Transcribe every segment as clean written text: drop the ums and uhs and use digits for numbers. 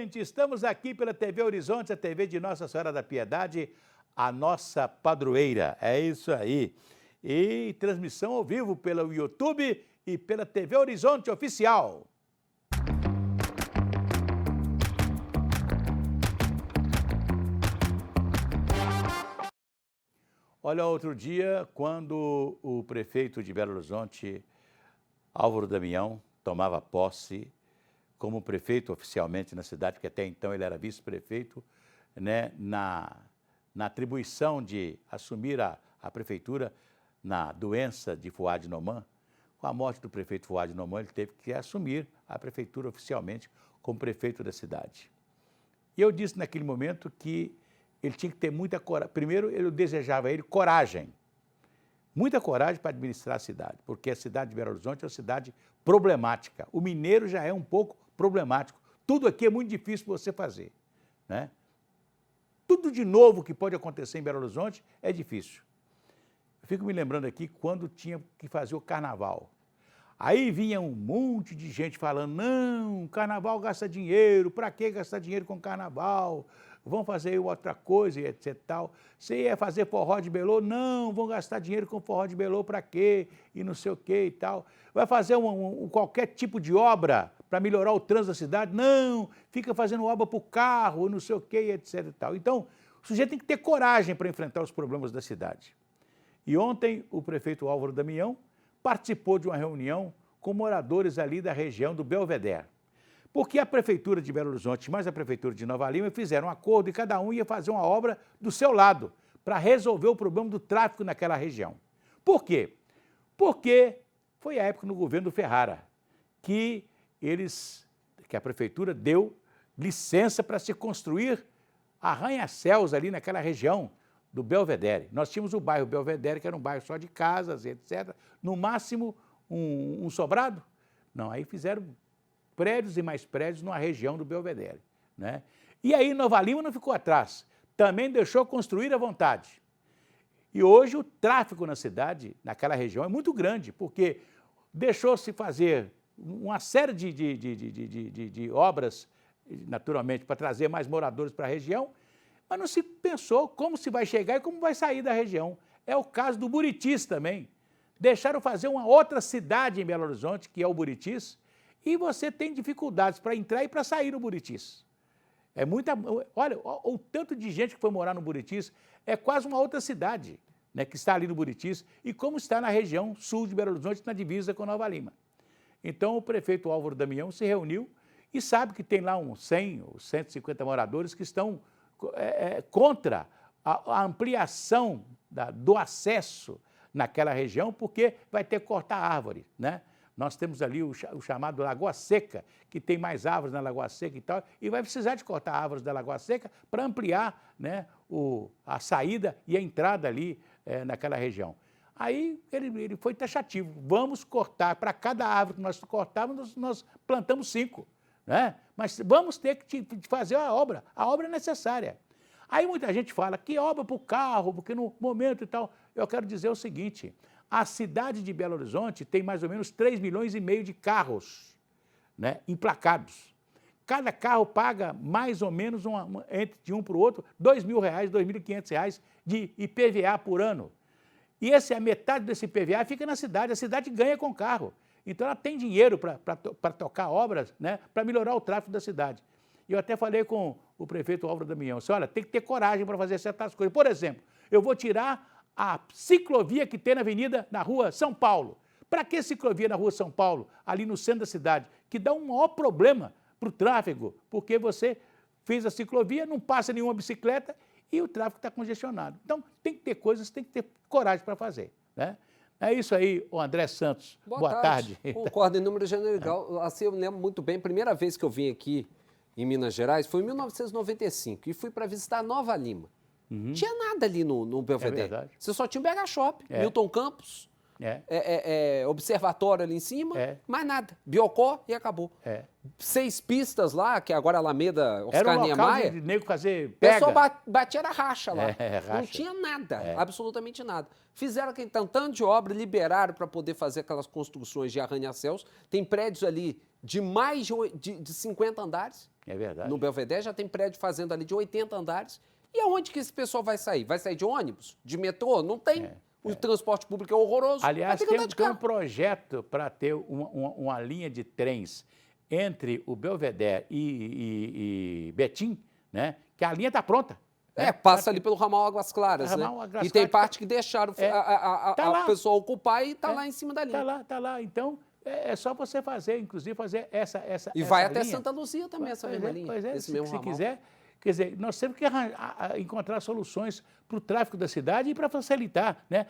gente, estamos aqui pela TV Horizonte, a TV de Nossa Senhora da Piedade, a nossa padroeira, é isso aí. E transmissão ao vivo pelo YouTube e pela TV Horizonte Oficial. Olha, outro dia, quando o prefeito de Belo Horizonte, Álvaro Damião, tomava posse como prefeito oficialmente na cidade, porque até então ele era vice-prefeito, né, na atribuição de assumir a prefeitura na doença de Fuad Noman. Com a morte do prefeito Fuad Noman, ele teve que assumir a prefeitura oficialmente como prefeito da cidade. E eu disse naquele momento que ele tinha que ter muita coragem. Primeiro, eu desejava a ele coragem, muita coragem para administrar a cidade, porque a cidade de Belo Horizonte é uma cidade problemática. O mineiro já é um pouco problemático. Tudo aqui é muito difícil você fazer, né? Tudo de novo que pode acontecer em Belo Horizonte é difícil. Eu fico me lembrando aqui quando tinha que fazer o carnaval. Aí vinha um monte de gente falando, não, carnaval gasta dinheiro, para que gastar dinheiro com carnaval? Vão fazer outra coisa e etc tal. Você ia fazer forró de belô? Não, vão gastar dinheiro com forró de belô para quê? E não sei o quê e tal. Vai fazer qualquer tipo de obra para melhorar o trânsito da cidade? Não, fica fazendo obra para o carro, não sei o quê e etc e tal. Então, o sujeito tem que ter coragem para enfrentar os problemas da cidade. E ontem o prefeito Álvaro Damião participou de uma reunião com moradores ali da região do Belvedere. Porque a Prefeitura de Belo Horizonte, mais a Prefeitura de Nova Lima, fizeram um acordo e cada um ia fazer uma obra do seu lado para resolver o problema do tráfico naquela região. Por quê? Porque foi a época no governo do Ferrara que a Prefeitura deu licença para se construir arranha-céus ali naquela região do Belvedere. Nós tínhamos o bairro Belvedere, que era um bairro só de casas, etc. No máximo, um sobrado. Não, aí fizeram prédios e mais prédios numa região do Belvedere, né? E aí Nova Lima não ficou atrás, também deixou construir à vontade. E hoje o tráfego na cidade, naquela região, é muito grande, porque deixou-se fazer uma série de obras, naturalmente, para trazer mais moradores para a região, mas não se pensou como se vai chegar e como vai sair da região. É o caso do Buritis também. Deixaram fazer uma outra cidade em Belo Horizonte, que é o Buritis, e você tem dificuldades para entrar e para sair no Buritis. É muita... Olha, o tanto de gente que foi morar no Buritis é quase uma outra cidade, né, que está ali no Buritis, e como está na região sul de Belo Horizonte, na divisa com Nova Lima. Então, o prefeito Álvaro Damião se reuniu e sabe que tem lá uns 100 ou 150 moradores que estão contra a ampliação do acesso naquela região, porque vai ter que cortar árvore, né? Nós temos ali o chamado Lagoa Seca, que tem mais árvores na Lagoa Seca e tal, e vai precisar de cortar árvores da Lagoa Seca para ampliar, né, a saída e a entrada ali naquela região. Aí ele foi taxativo, vamos cortar, para cada árvore que nós cortarmos, nós plantamos 5, né? Mas vamos ter que fazer a obra é necessária. Aí muita gente fala que obra para o carro, porque no momento e tal, eu quero dizer o seguinte, a cidade de Belo Horizonte tem mais ou menos 3,5 milhões de carros, né, emplacados. Cada carro paga mais ou menos, entre de um para o outro, R$2.000, R$2.500 de IPVA por ano. E a metade desse IPVA fica na cidade, a cidade ganha com carro. Então ela tem dinheiro para tocar obras, né, para melhorar o tráfego da cidade. E eu até falei com o prefeito Álvaro Damião, disse, olha, tem que ter coragem para fazer certas coisas. Por exemplo, eu vou tirar a ciclovia que tem na rua São Paulo. Para que ciclovia na rua São Paulo, ali no centro da cidade? Que dá um maior problema para o tráfego, porque você fez a ciclovia, não passa nenhuma bicicleta e o tráfego está congestionado. Então, tem que ter coisas, tem que ter coragem para fazer, né? É isso aí, o André Santos. Boa tarde. Concordo em número general. Assim, eu lembro muito bem, a primeira vez que eu vim aqui em Minas Gerais foi em 1995 e fui para visitar Nova Lima. Tinha nada ali no Belvedere. É você só tinha o BH Shop, Milton Campos, observatório ali em cima, mais nada. Biocó e acabou. 6 pistas lá, que agora a Alameda Oscar Niemeyer. Era um de nego fazer pega. O pessoal batia na racha lá. Racha. Não tinha nada, absolutamente nada. Fizeram aquele tanto de obra, liberaram para poder fazer aquelas construções de arranha-céus. Tem prédios ali de mais de 50 andares. É verdade. No Belvedere já tem prédio fazendo ali de 80 andares. E aonde que esse pessoal vai sair? Vai sair de ônibus? De metrô? Não tem. O transporte público é horroroso. Aliás, vai ter que andar de tem um carro. projeto para ter uma linha de trens entre o Belvedere e Betim, né? Que a linha está pronta. Né? Passa ali pelo ramal Águas Claras, Ramal né? Águas E tem Claras parte que deixaram tá lá. a pessoa ocupar e está lá em cima da linha. Tá lá. Então, é só você fazer, inclusive, fazer essa E vai essa até linha. Santa Luzia também, essa mesma linha. Pois é, esse mesmo se ramal. quiser. Quer dizer, nós temos que encontrar soluções para o tráfego da cidade e para facilitar, né?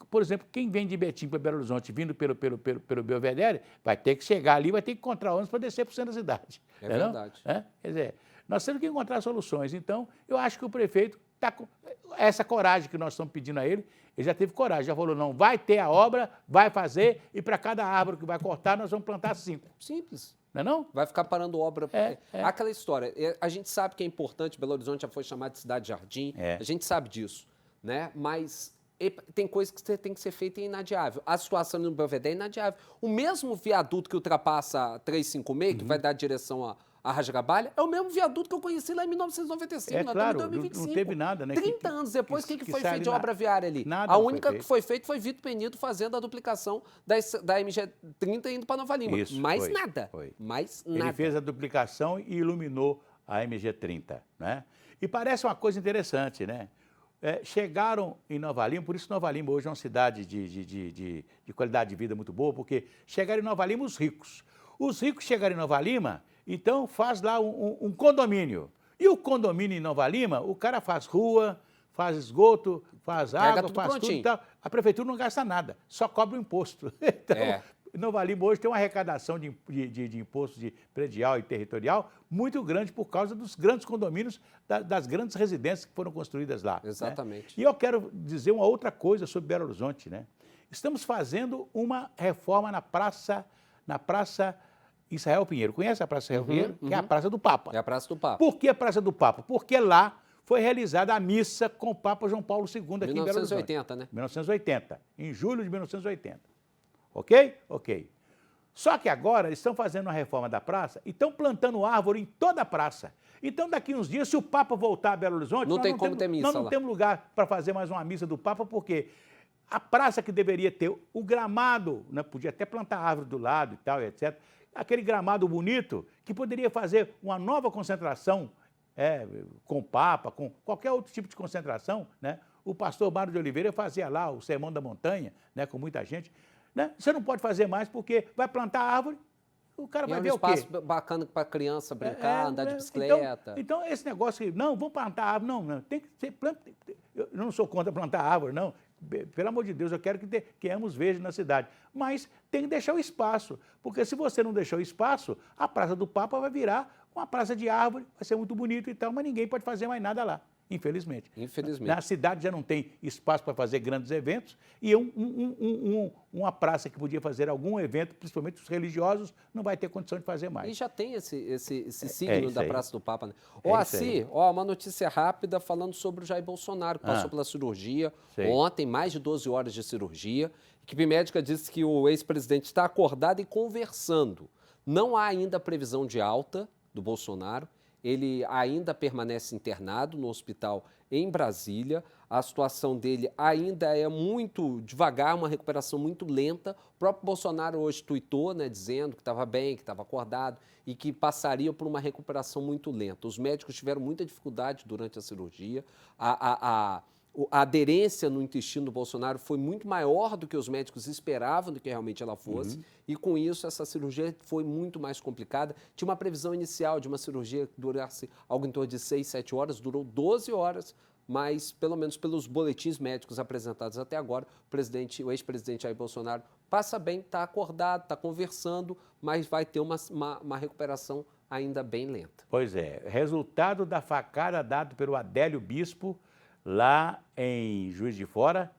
Por exemplo, quem vem de Betim para Belo Horizonte vindo pelo Belvedere, vai ter que chegar ali, vai ter que encontrar ônibus para descer para o centro da cidade. É não verdade. Quer dizer, nós temos que encontrar soluções. Então, eu acho que o prefeito está com essa coragem que nós estamos pedindo a ele. Ele já teve coragem, já falou, não, vai ter a obra, vai fazer, e para cada árvore que vai cortar, nós vamos plantar 5. Simples. Não é não? Vai ficar parando obra. Aquela história. A gente sabe que é importante, Belo Horizonte já foi chamado de cidade-jardim, a gente sabe disso, né? Mas tem coisas que tem que ser feita e é inadiável. A situação no Belvedere é inadiável. O mesmo viaduto que ultrapassa a 356, que vai dar direção a Rasgabalha, é o mesmo viaduto que eu conheci lá em 1995, nós claro, estamos em 2025. não teve nada, né? 30 anos depois, o que foi feito de na- obra viária ali? nada A foi única feito. que foi feito foi Vitor Penido fazendo a duplicação da MG30 indo para Nova Lima. Isso, Mais foi, nada. foi. Mais Ele nada. fez a duplicação e iluminou a MG30, né? E parece uma coisa interessante, né? Chegaram em Nova Lima, por isso Nova Lima hoje é uma cidade de qualidade de vida muito boa, porque chegaram em Nova Lima os ricos. Os ricos chegaram em Nova Lima, então faz lá um condomínio. E o condomínio em Nova Lima, o cara faz rua, faz esgoto, faz água, tudo faz tudo prontinho. e tal. A prefeitura não gasta nada, só cobra o imposto. Então, Nova Lima hoje tem uma arrecadação de imposto de predial e territorial muito grande por causa dos grandes condomínios, das grandes residências que foram construídas lá. Exatamente. Né? E eu quero dizer uma outra coisa sobre Belo Horizonte, né? Estamos fazendo uma reforma na Praça Israel Pinheiro. Conhece a Praça Israel Pinheiro? Que é a Praça do Papa. É a Praça do Papa. Por que a Praça do Papa? Porque lá foi realizada a missa com o Papa João Paulo II aqui em Belo Horizonte. 1980, né? 1980, em julho de 1980. Ok? Ok. Só que agora eles estão fazendo uma reforma da praça e estão plantando árvore em toda a praça. Então, daqui uns dias, se o Papa voltar a Belo Horizonte, Não nós tem como ter missa nós não lá. temos lugar para fazer mais uma missa do Papa, porque a praça que deveria ter o gramado, né, podia até plantar árvore do lado e tal, etc. Aquele gramado bonito que poderia fazer uma nova concentração com o Papa, com qualquer outro tipo de concentração, né? O pastor Mário de Oliveira fazia lá o Sermão da Montanha, né, com muita gente. Né? Você não pode fazer mais porque vai plantar árvore, o cara vai ver o quê? É um espaço bacana para criança brincar, andar de bicicleta. Então, esse negócio que, não, vamos plantar árvore, não, tem que ser eu não sou contra plantar árvore, não. Pelo amor de Deus, eu quero que tenhamos verde na cidade. Mas tem que deixar o espaço, porque se você não deixar o espaço, a Praça do Papa vai virar uma praça de árvore, vai ser muito bonito e tal, mas ninguém pode fazer mais nada lá. Infelizmente. Infelizmente. Na cidade já não tem espaço para fazer grandes eventos e uma praça que podia fazer algum evento, principalmente os religiosos, não vai ter condição de fazer mais. E já tem esse signo da aí. Praça do Papa, né? Isso Uma notícia rápida falando sobre o Jair Bolsonaro, que passou pela cirurgia. Sei. Ontem, mais de 12 horas de cirurgia. A equipe médica disse que o ex-presidente está acordado e conversando. Não há ainda previsão de alta do Bolsonaro. Ele ainda permanece internado no hospital em Brasília. A situação dele ainda é muito devagar, uma recuperação muito lenta. O próprio Bolsonaro hoje tuitou, né, dizendo que estava bem, que estava acordado e que passaria por uma recuperação muito lenta. Os médicos tiveram muita dificuldade durante a cirurgia. A aderência no intestino do Bolsonaro foi muito maior do que os médicos esperavam do que realmente ela fosse. E com isso, essa cirurgia foi muito mais complicada. Tinha uma previsão inicial de uma cirurgia que durasse algo em torno de 6, 7 horas, durou 12 horas, mas pelo menos pelos boletins médicos apresentados até agora, o ex-presidente Jair Bolsonaro passa bem, está acordado, está conversando, mas vai ter uma recuperação ainda bem lenta. Pois é, resultado da facada dada pelo Adélio Bispo lá em Juiz de Fora,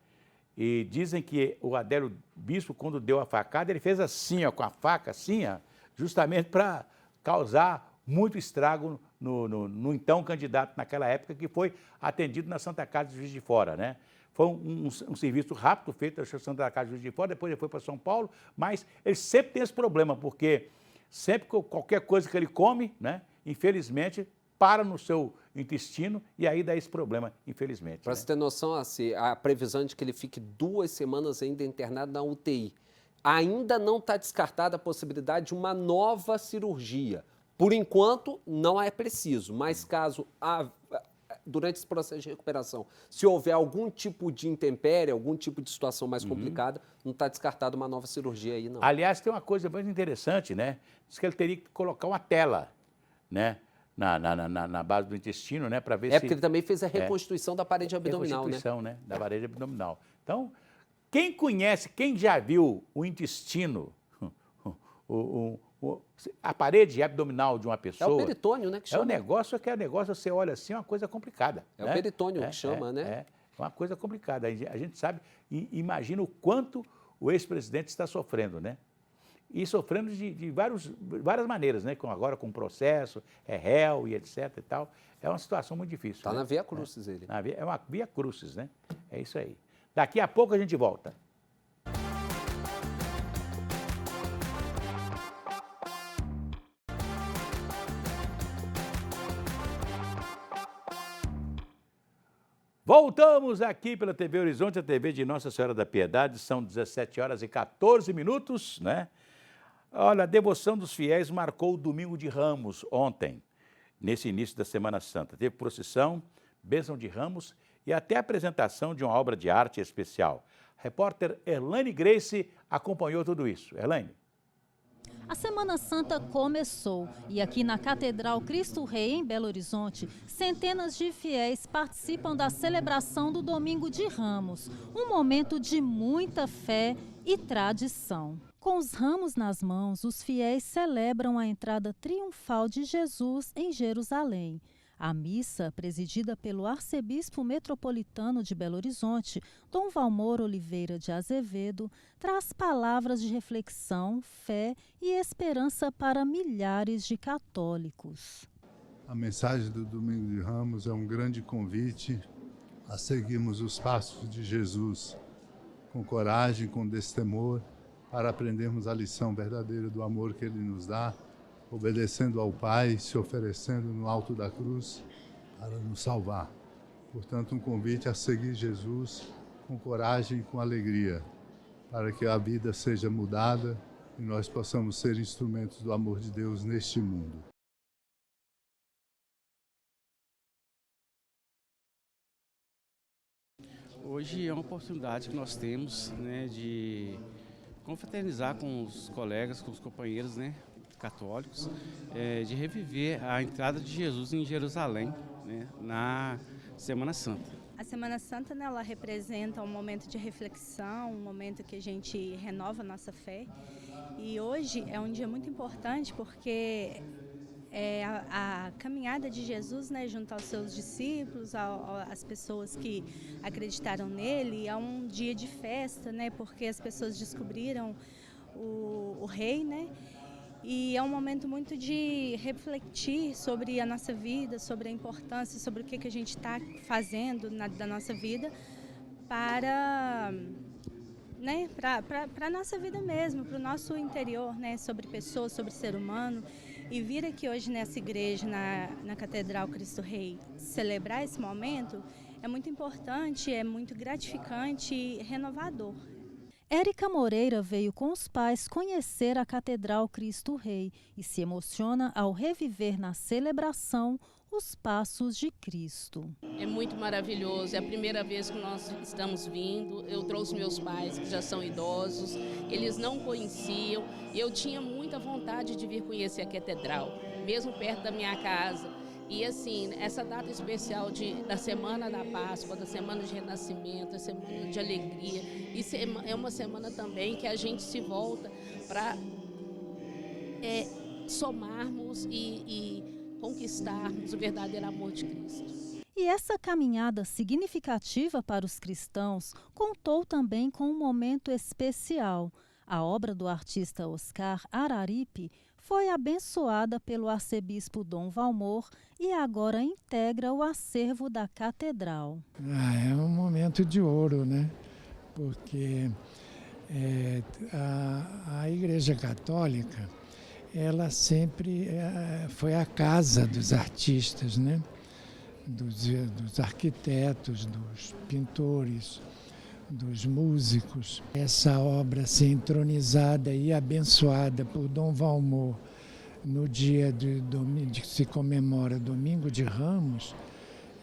e dizem que o Adélio Bispo, quando deu a facada, ele fez assim, ó, com a faca, assim, ó, justamente para causar muito estrago no então candidato naquela época, que foi atendido na Santa Casa de Juiz de Fora, né? Foi um serviço rápido feito na Santa Casa de Juiz de Fora, depois ele foi para São Paulo, mas ele sempre tem esse problema, porque sempre que qualquer coisa que ele come, né, infelizmente, para no seu intestino e aí dá esse problema, infelizmente. Para você ter noção, assim, a previsão de que ele fique 2 semanas ainda internado na UTI. Ainda não está descartada a possibilidade de uma nova cirurgia. Por enquanto, não é preciso, mas caso durante esse processo de recuperação, se houver algum tipo de intempérie, algum tipo de situação mais complicada, não está descartada uma nova cirurgia aí, não. Aliás, tem uma coisa muito interessante, né? Diz que ele teria que colocar uma tela, né? Na base do intestino, né? Para ver se... Porque ele também fez a reconstituição da parede abdominal, né? Reconstituição, né? Da parede abdominal. Então, quem conhece, quem já viu o intestino, a parede abdominal de uma pessoa... É o peritônio, né? Que chama. É um negócio que você olha assim, é uma coisa complicada. É, né? O peritônio que chama, né? É uma coisa complicada. A gente sabe, imagina o quanto o ex-presidente está sofrendo, né? E sofrendo de várias maneiras, né? Agora com processo, é réu e etc e tal. É uma situação muito difícil. Está, né? Na via crucis ele. É uma via crucis, né? É isso aí. Daqui a pouco a gente volta. Voltamos aqui pela TV Horizonte, a TV de Nossa Senhora da Piedade. São 17 horas e 14 minutos, né? Olha, a devoção dos fiéis marcou o Domingo de Ramos ontem, nesse início da Semana Santa. Teve procissão, bênção de ramos e até a apresentação de uma obra de arte especial. A repórter Erlane Grace acompanhou tudo isso. Erlane. A Semana Santa começou e aqui na Catedral Cristo Rei, em Belo Horizonte, centenas de fiéis participam da celebração do Domingo de Ramos, um momento de muita fé e tradição. Com os ramos nas mãos, os fiéis celebram a entrada triunfal de Jesus em Jerusalém. A missa, presidida pelo arcebispo metropolitano de Belo Horizonte, Dom Valmor Oliveira de Azevedo, traz palavras de reflexão, fé e esperança para milhares de católicos. A mensagem do Domingo de Ramos é um grande convite a seguirmos os passos de Jesus, com coragem, com destemor, para aprendermos a lição verdadeira do amor que Ele nos dá, obedecendo ao Pai, se oferecendo no alto da cruz para nos salvar. Portanto, um convite a seguir Jesus com coragem e com alegria, para que a vida seja mudada e nós possamos ser instrumentos do amor de Deus neste mundo. Hoje é uma oportunidade que nós temos, né, de confraternizar com os colegas, com os companheiros, né, católicos, de reviver a entrada de Jesus em Jerusalém, né, na Semana Santa. A Semana Santa, né, ela representa um momento de reflexão, um momento que a gente renova a nossa fé. E hoje é um dia muito importante porque a caminhada de Jesus, né, junto aos seus discípulos, às pessoas que acreditaram nele, é um dia de festa, né, porque as pessoas descobriram o rei, né, e é um momento muito de refletir sobre a nossa vida, sobre a importância, sobre o que a gente está fazendo da nossa vida para, né, para a nossa vida mesmo, para o nosso interior, né, sobre pessoas, sobre ser humano. E vir aqui hoje nessa igreja, na Catedral Cristo Rei, celebrar esse momento é muito importante, é muito gratificante e renovador. Érica Moreira veio com os pais conhecer a Catedral Cristo Rei e se emociona ao reviver na celebração os passos de Cristo. É muito maravilhoso, é a primeira vez que nós estamos vindo. Eu trouxe meus pais, que já são idosos, eles não conheciam, e eu tinha muita vontade de vir conhecer a Catedral, mesmo perto da minha casa. E assim, essa data especial da Semana da Páscoa, da Semana de Renascimento, a Semana de Alegria, isso é uma semana também que a gente se volta para somarmos e conquistarmos o verdadeiro amor de Cristo. E essa caminhada significativa para os cristãos contou também com um momento especial. A obra do artista Oscar Araripe foi abençoada pelo arcebispo Dom Valmor e agora integra o acervo da catedral. É um momento de ouro, né? Porque a Igreja Católica, ela sempre foi a casa dos artistas, né? Dos arquitetos, dos pintores, dos músicos. Essa obra ser entronizada e abençoada por Dom Valmor no dia de que se comemora Domingo de Ramos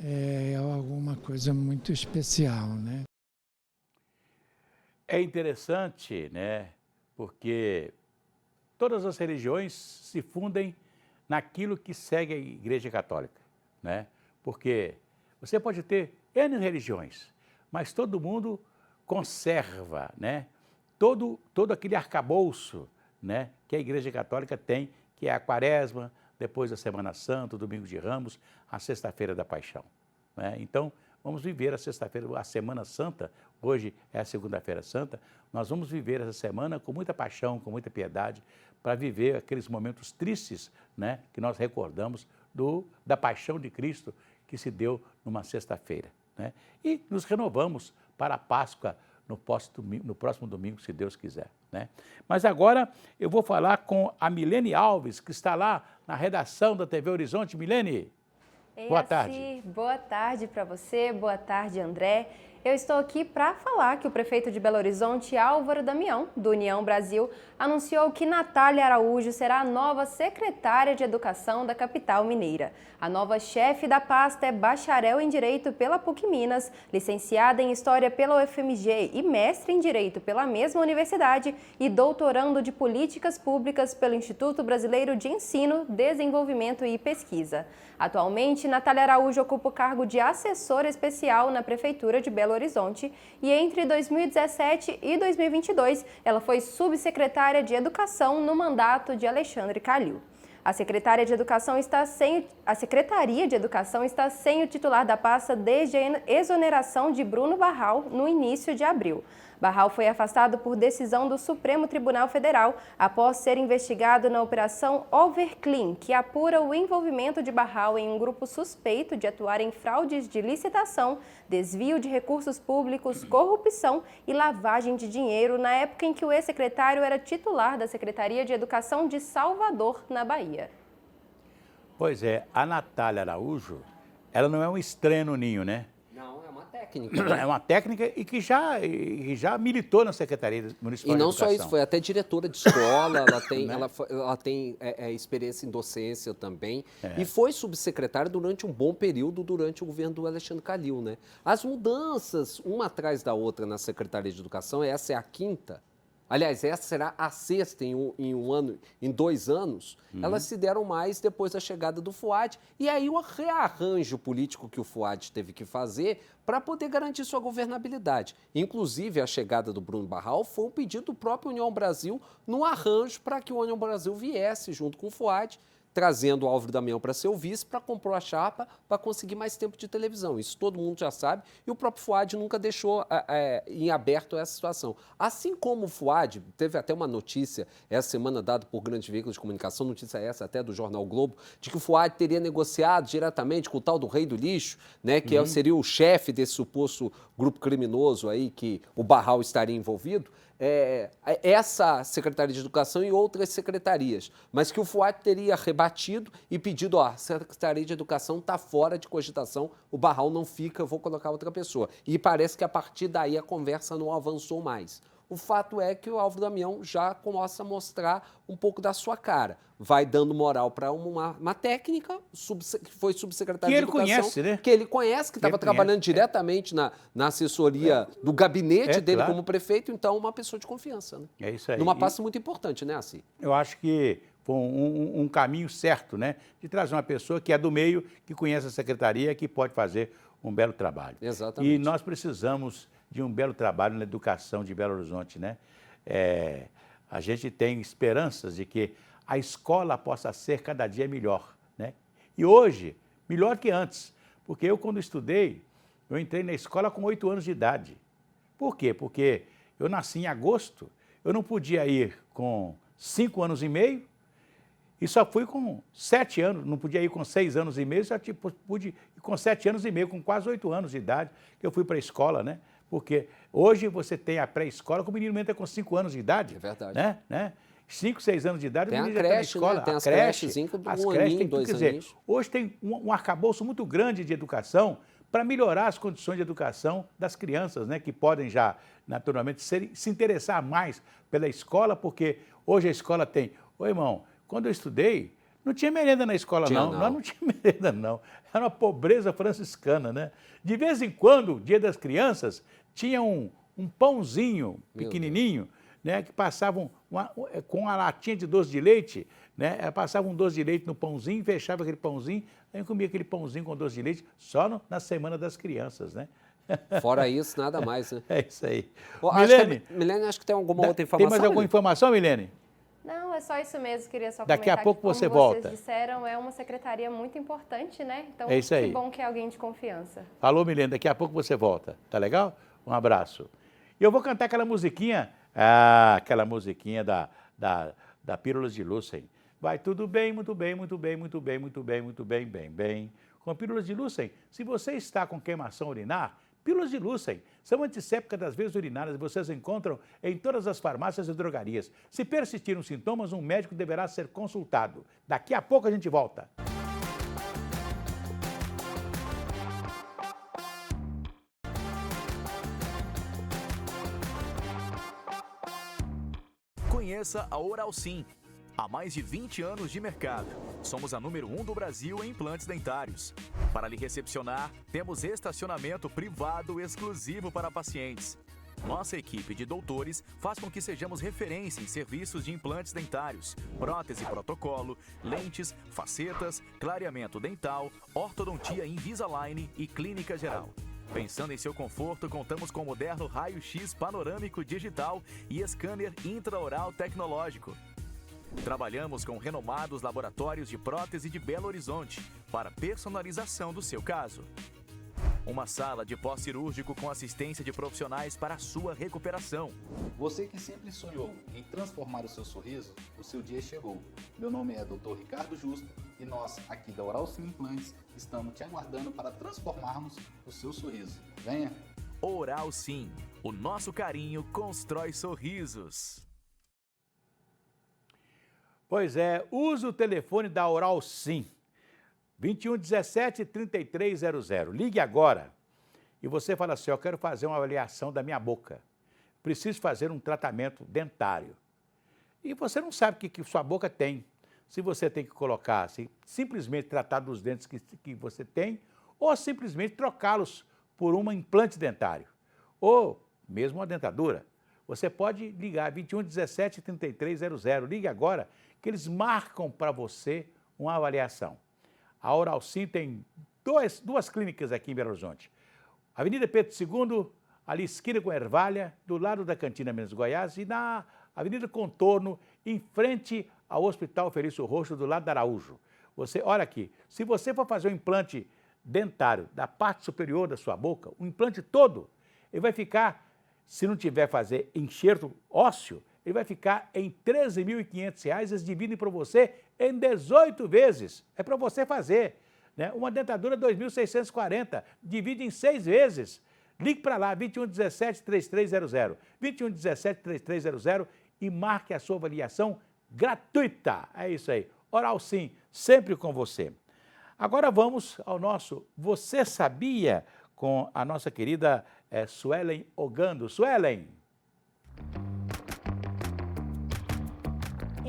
é alguma coisa muito especial, né? É interessante, né? Porque todas as religiões se fundem naquilo que segue a Igreja Católica, né? Porque você pode ter N religiões, mas todo mundo conserva, né? Todo aquele arcabouço, né, que a Igreja Católica tem, que é a Quaresma, depois a Semana Santa, o Domingo de Ramos, a Sexta-feira da Paixão, né? Então, vamos viver a sexta-feira, a Semana Santa, hoje é a Segunda-feira Santa, nós vamos viver essa semana com muita paixão, com muita piedade, para viver aqueles momentos tristes, né, que nós recordamos da paixão de Cristo que se deu numa sexta-feira, né? E nos renovamos para a Páscoa no próximo domingo, se Deus quiser, né? Mas agora eu vou falar com a Milene Alves, que está lá na redação da TV Horizonte. Milene, boa tarde. Boa tarde para você, boa tarde, André. Eu estou aqui para falar que o prefeito de Belo Horizonte, Álvaro Damião, do União Brasil, anunciou que Natália Araújo será a nova secretária de Educação da capital mineira. A nova chefe da pasta é bacharel em Direito pela PUC Minas, licenciada em História pela UFMG e mestre em Direito pela mesma universidade e doutorando de Políticas Públicas pelo Instituto Brasileiro de Ensino, Desenvolvimento e Pesquisa. Atualmente, Natália Araújo ocupa o cargo de assessora especial na Prefeitura de Belo Horizonte e entre 2017 e 2022 ela foi subsecretária de Educação no mandato de Alexandre Calil. A Secretaria de Educação está sem o titular da pasta desde a exoneração de Bruno Barral no início de abril. Barral foi afastado por decisão do Supremo Tribunal Federal após ser investigado na Operação Overclean, que apura o envolvimento de Barral em um grupo suspeito de atuar em fraudes de licitação, desvio de recursos públicos, corrupção e lavagem de dinheiro na época em que o ex-secretário era titular da Secretaria de Educação de Salvador, na Bahia. Pois é, a Natália Araújo, ela não é um estranho no ninho, né? Não, é uma técnica. É uma técnica e que já militou na Secretaria Municipal E de não Educação. só isso, foi até diretora de escola, ela tem experiência em docência também, e foi subsecretária durante um bom período, durante o governo do Alexandre Calil, né? As mudanças, uma atrás da outra na Secretaria de Educação, essa é a quinta. Aliás, essa será a sexta em 2 anos, elas se deram mais depois da chegada do Fuad, e aí o rearranjo político que o Fuad teve que fazer para poder garantir sua governabilidade. Inclusive, a chegada do Bruno Barral foi um pedido do próprio União Brasil no arranjo para que o União Brasil viesse junto com o Fuad, trazendo o Álvaro Damião para ser o vice, para compor a chapa, para conseguir mais tempo de televisão. Isso todo mundo já sabe, e o próprio Fuad nunca deixou em aberto essa situação. Assim como o Fuad, teve até uma notícia essa semana dada por grandes veículos de comunicação, notícia essa até do Jornal Globo, de que o Fuad teria negociado diretamente com o tal do Rei do Lixo, né, que seria o chefe desse suposto grupo criminoso aí, que o Barral estaria envolvido. Essa Secretaria de Educação e outras secretarias, mas que o Fuad teria rebatido e pedido, a Secretaria de Educação está fora de cogitação, o Barral não fica, eu vou colocar outra pessoa. E parece que a partir daí a conversa não avançou mais. O fato é que o Álvaro Damião já começa a mostrar um pouco da sua cara. Vai dando moral para uma técnica, que foi subsecretário de Educação. Conhece, né? Que ele conhece, que estava trabalhando diretamente na assessoria do gabinete dele como prefeito, então uma pessoa de confiança. Né? É isso aí. Numa pasta muito importante, né, Assi? Eu acho que foi um caminho certo, né? De trazer uma pessoa que é do meio, que conhece a secretaria, que pode fazer um belo trabalho. Exatamente. E nós precisamos de um belo trabalho na educação de Belo Horizonte, né? A gente tem esperanças de que a escola possa ser cada dia melhor, né? E hoje, melhor que antes, porque eu, quando estudei, eu entrei na escola com 8 anos de idade. Por quê? Porque eu nasci em agosto, eu não podia ir com 5 anos e meio, e só fui com 7 anos, não podia ir com 6 anos e meio, só pude ir com 7 anos e meio, com quase 8 anos de idade, que eu fui para a escola, né? Porque hoje você tem a pré-escola que o menino entra com 5 anos de idade. É verdade. Né? 5, 6 anos de idade, Tem o a menino já está na creche, escola. né? Tem A as creche, crechezinhas com as um creches aninho, tem tudo. 2 Quer dizer, aninhos. hoje tem um arcabouço muito grande de educação para melhorar as condições de educação das crianças, né, que podem já, naturalmente, se interessar mais pela escola, porque hoje a escola tem... Ô, irmão, quando eu estudei, não tinha merenda na escola, não. Nós não tinha merenda, não. Era uma pobreza franciscana, né? De vez em quando, Dia das Crianças, tinha um pãozinho pequenininho, né, que passavam com uma latinha de doce de leite, né, passava um doce de leite no pãozinho, fechava aquele pãozinho, aí eu comia aquele pãozinho com doce de leite só na Semana das Crianças, né? Fora isso, nada mais, né? É isso aí. Milene, acho que tem alguma outra informação. Tem mais alguma informação, Milene? Não, é só isso mesmo, queria só Daqui comentar a pouco que, como você vocês volta. disseram, é uma secretaria muito importante, né? Então, É isso aí. que bom que é alguém de confiança. Falou, Milene, daqui a pouco você volta, tá legal? Um abraço. E eu vou cantar aquela musiquinha, aquela musiquinha da Pílulas de Lúcen. Vai tudo bem, muito bem, muito bem, muito bem, muito bem, muito bem, bem, bem. Com Pílulas de Lúcen, se você está com queimação urinar, Pílulas de Lúcen são antissépticas das veias urinárias e vocês encontram em todas as farmácias e drogarias. Se persistirem os sintomas, um médico deverá ser consultado. Daqui a pouco a gente volta. Conheça a Oral Sim. Há mais de 20 anos de mercado, somos a número 1 do Brasil em implantes dentários. Para lhe recepcionar, temos estacionamento privado exclusivo para pacientes. Nossa equipe de doutores faz com que sejamos referência em serviços de implantes dentários, prótese protocolo, lentes, facetas, clareamento dental, ortodontia Invisalign e clínica geral. Pensando em seu conforto, contamos com o moderno raio-x panorâmico digital e scanner intraoral tecnológico. Trabalhamos com renomados laboratórios de prótese de Belo Horizonte para personalização do seu caso. Uma sala de pós-cirúrgico com assistência de profissionais para a sua recuperação. Você que sempre sonhou em transformar o seu sorriso, o seu dia chegou. Meu nome é Dr. Ricardo Justo e nós, aqui da Oral Sim Implantes, estamos te aguardando para transformarmos o seu sorriso. Venha! Oral Sim, o nosso carinho constrói sorrisos. Pois é, use o telefone da Oral Sim, 2117-3300. Ligue agora e você fala assim, eu quero fazer uma avaliação da minha boca. Preciso fazer um tratamento dentário. E você não sabe o que sua boca tem. Se você tem que colocar, simplesmente tratar dos dentes que você tem, ou simplesmente trocá-los por um implante dentário, ou mesmo uma dentadura. Você pode ligar 2117-3300. Ligue agora que eles marcam para você uma avaliação. A Oral Sim tem duas clínicas aqui em Belo Horizonte. Avenida Pedro II, ali esquina com Ervalha, do lado da Cantina Minas Goiás, e na Avenida Contorno, em frente ao Hospital Felício Roxo, do lado da Araújo. Você, olha aqui, se você for fazer um implante dentário da parte superior da sua boca, o implante todo, ele vai ficar, se não tiver fazer enxerto ósseo, ele vai ficar em R$ 13.500, eles dividem para você em 18 vezes. É para você fazer. Né? Uma dentadura R$ 2.640, divide em 6 vezes. Ligue para lá, 2117-3300, 2117-3300 e marque a sua avaliação gratuita. É isso aí. Oral Sim, sempre com você. Agora vamos ao nosso Você Sabia? Com a nossa querida Suelen Ogando. Suelen!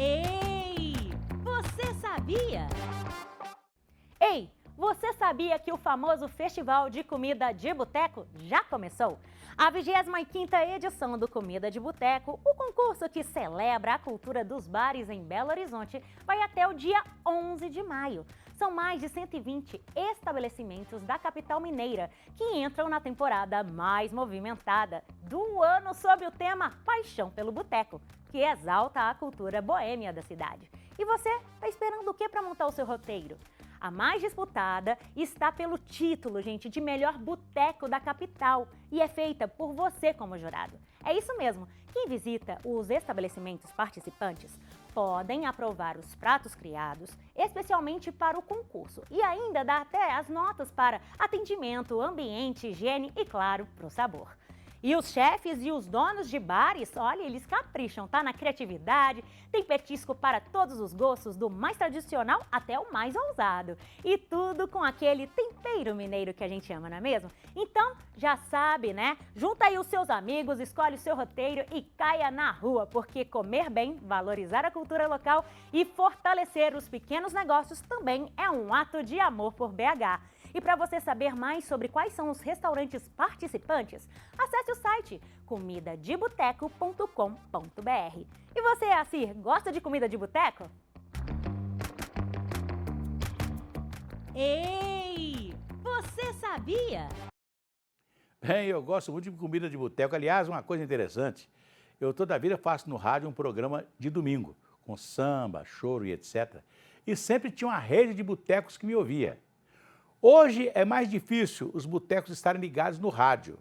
Ei, você sabia? Ei, você sabia que o famoso Festival de Comida de Boteco já começou? A 25ª edição do Comida de Boteco, o concurso que celebra a cultura dos bares em Belo Horizonte, vai até o dia 11 de maio. São mais de 120 estabelecimentos da capital mineira que entram na temporada mais movimentada do ano sob o tema Paixão pelo Boteco, que exalta a cultura boêmia da cidade. E você está esperando o que para montar o seu roteiro? A mais disputada está pelo título, gente, de melhor boteco da capital e é feita por você como jurado. É isso mesmo, quem visita os estabelecimentos participantes podem aprovar os pratos criados, especialmente para o concurso, e ainda dar até as notas para atendimento, ambiente, higiene e, claro, para o sabor. E os chefes e os donos de bares, olha, eles capricham, tá? Na criatividade, tem petisco para todos os gostos, do mais tradicional até o mais ousado. E tudo com aquele tempero mineiro que a gente ama, não é mesmo? Então, já sabe, né? Junta aí os seus amigos, escolhe o seu roteiro e caia na rua, porque comer bem, valorizar a cultura local e fortalecer os pequenos negócios também é um ato de amor por BH. E para você saber mais sobre quais são os restaurantes participantes, acesse o site comidadeboteco.com.br. E você, Assir, gosta de comida de boteco? Ei, você sabia? Bem, eu gosto muito de comida de boteco. Aliás, uma coisa interessante, eu toda vida faço no rádio um programa de domingo, com samba, choro e etc. E sempre tinha uma rede de botecos que me ouvia. Hoje é mais difícil os botecos estarem ligados no rádio,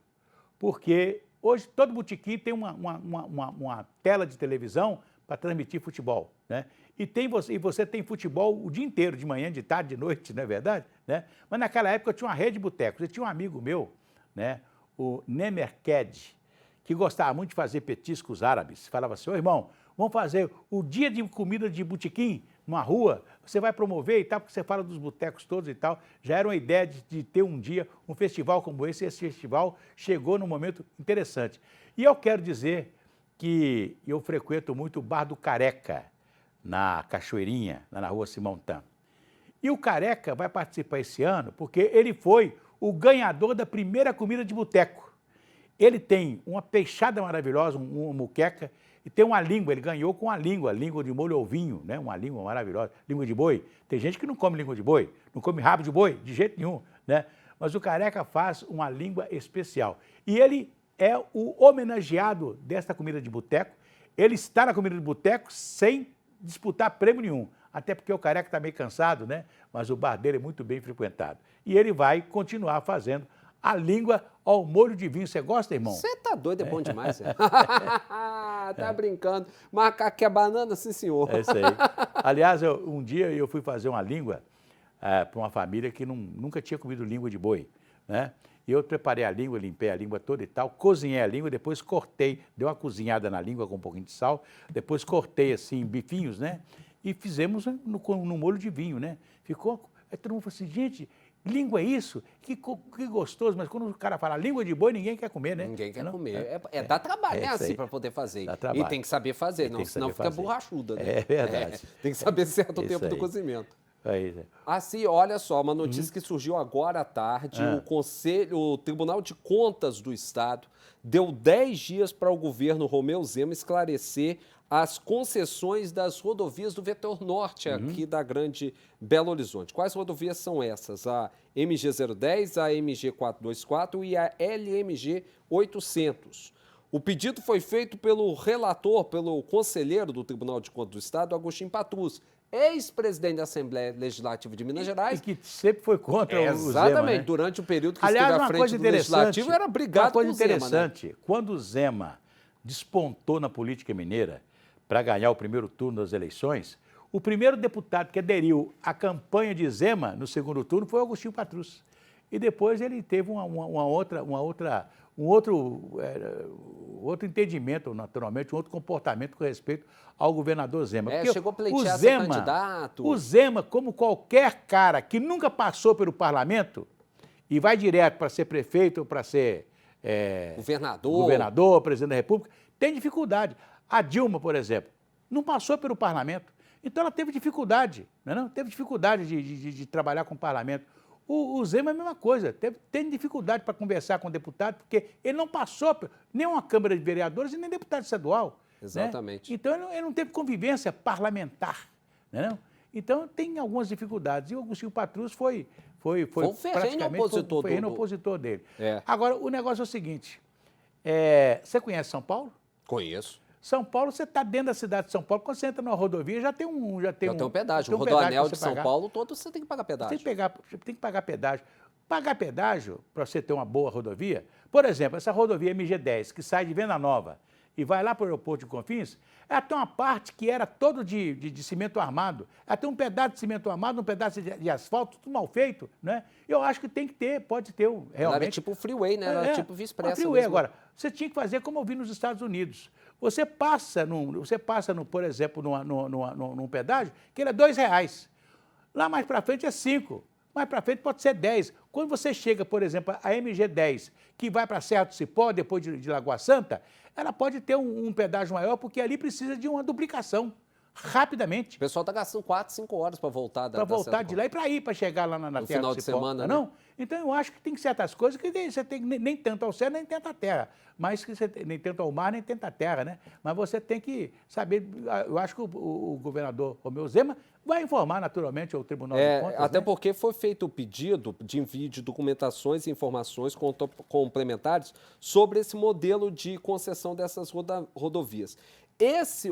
porque hoje todo botequim tem uma tela de televisão para transmitir futebol, né? E você tem futebol o dia inteiro, de manhã, de tarde, de noite, não é verdade? Né? Mas naquela época eu tinha uma rede de botecos. Eu tinha um amigo meu, né, o Nemerked, que gostava muito de fazer petiscos árabes. Falava assim: ô irmão, vamos fazer o dia de comida de botequim numa rua, você vai promover e tal, porque você fala dos botecos todos e tal. Já era uma ideia de ter um dia um festival como esse, e esse festival chegou num momento interessante. E eu quero dizer que eu frequento muito o Bar do Careca, na Cachoeirinha, lá na rua Simão Tan. E o Careca vai participar esse ano porque ele foi o ganhador da primeira comida de boteco. Ele tem uma peixada maravilhosa, uma muqueca, e tem uma língua, ele ganhou com a língua de molho ovinho, né? Uma língua maravilhosa, língua de boi. Tem gente que não come língua de boi, não come rabo de boi, de jeito nenhum, né? Mas o Careca faz uma língua especial. E ele é o homenageado desta comida de boteco. Ele está na comida de boteco sem disputar prêmio nenhum, até porque o Careca está meio cansado, né? Mas o bar dele é muito bem frequentado. E ele vai continuar fazendo a língua ao molho de vinho. Você gosta, irmão? Você tá doido, é bom demais. Tá brincando. Macaco é banana, sim, senhor. É isso aí. Aliás, um dia eu fui fazer uma língua para uma família que nunca tinha comido língua de boi, né? E eu preparei a língua, limpei a língua toda e tal, cozinhei a língua, depois cortei, dei uma cozinhada na língua com um pouquinho de sal, depois cortei assim, bifinhos, né? E fizemos no molho de vinho, né? Ficou... Aí todo mundo falou assim: gente, língua é isso? Que gostoso. Mas quando o cara fala língua de boi, ninguém quer comer, né? Ninguém quer comer. Dá trabalho, né, assim, para poder fazer. Dá trabalho. E tem que saber fazer, senão fica borrachuda, né? É verdade. Tem que saber certo o tempo do cozimento. Assim, olha só, uma notícia que surgiu agora à tarde, o Tribunal de Contas do Estado deu 10 dias para o governo Romeu Zema esclarecer as concessões das rodovias do Vetor Norte aqui da Grande Belo Horizonte. Quais rodovias são essas? A MG-010, a MG-424 e a LMG 800. O pedido foi feito pelo relator, pelo conselheiro do Tribunal de Contas do Estado, Agostinho Patrus, ex-presidente da Assembleia Legislativa de Minas Gerais. E que sempre foi contra o Zema, exatamente, né? durante o período que Aliás, esteve à frente do Legislativo, era brigado com o Zema. Uma coisa interessante, quando o Zema despontou na política mineira para ganhar o primeiro turno das eleições, o primeiro deputado que aderiu à campanha de Zema no segundo turno foi Agostinho Patrus. E depois ele teve outro entendimento, naturalmente, um outro comportamento com respeito ao governador Zema. Chegou a pleitear ser candidato. O Zema, como qualquer cara que nunca passou pelo parlamento e vai direto para ser prefeito ou para ser governador, presidente da República, tem dificuldade. A Dilma, por exemplo, não passou pelo parlamento, então ela teve dificuldade, não? Teve dificuldade de trabalhar com o parlamento. O Zema é a mesma coisa, tem dificuldade para conversar com o deputado, porque ele não passou nem uma Câmara de Vereadores e nem deputado estadual. Exatamente. Né? Então ele não teve convivência parlamentar, não? Então tem algumas dificuldades. E o Agostinho Patrus foi praticamente opositor dele. Agora, o negócio é o seguinte, você conhece São Paulo? Conheço. São Paulo, você está dentro da cidade de São Paulo, quando você entra numa rodovia, já tem um pedágio. O Rodoanel de São Paulo todo você tem que pagar pedágio. Tem que pagar pedágio. Pagar pedágio, para você ter uma boa rodovia, por exemplo, essa rodovia MG10, que sai de Venda Nova e vai lá para o aeroporto de Confins, até uma parte que era todo de cimento armado, até um pedaço de cimento armado, um pedaço de asfalto, tudo mal feito, né? Eu acho que tem que ter, pode ter realmente... Era tipo freeway, né? Era tipo Via Expressa freeway. mesmo. Agora, você tinha que fazer como eu vi nos Estados Unidos. Você passa, por exemplo, num pedágio, que ele é R$2. Lá mais para frente é 5. Mais para frente pode ser 10. Quando você chega, por exemplo, a MG10, que vai para Serra do Cipó, depois de Lagoa Santa, ela pode ter um pedágio maior, porque ali precisa de uma duplicação, rapidamente. O pessoal está gastando 4, 5 horas para voltar Para voltar de lá e para chegar lá na no Serra final do de Cipó, semana, não? né? Então, eu acho que tem certas coisas que você tem nem tanto ao céu, nem tanto à terra. Mas que você nem tanto ao mar, nem tanto à terra, né? Mas você tem que saber, eu acho que o governador Romeu Zema vai informar naturalmente ao Tribunal de Contas. Até né? porque foi feito o pedido de envio de documentações e informações complementares sobre esse modelo de concessão dessas rodovias.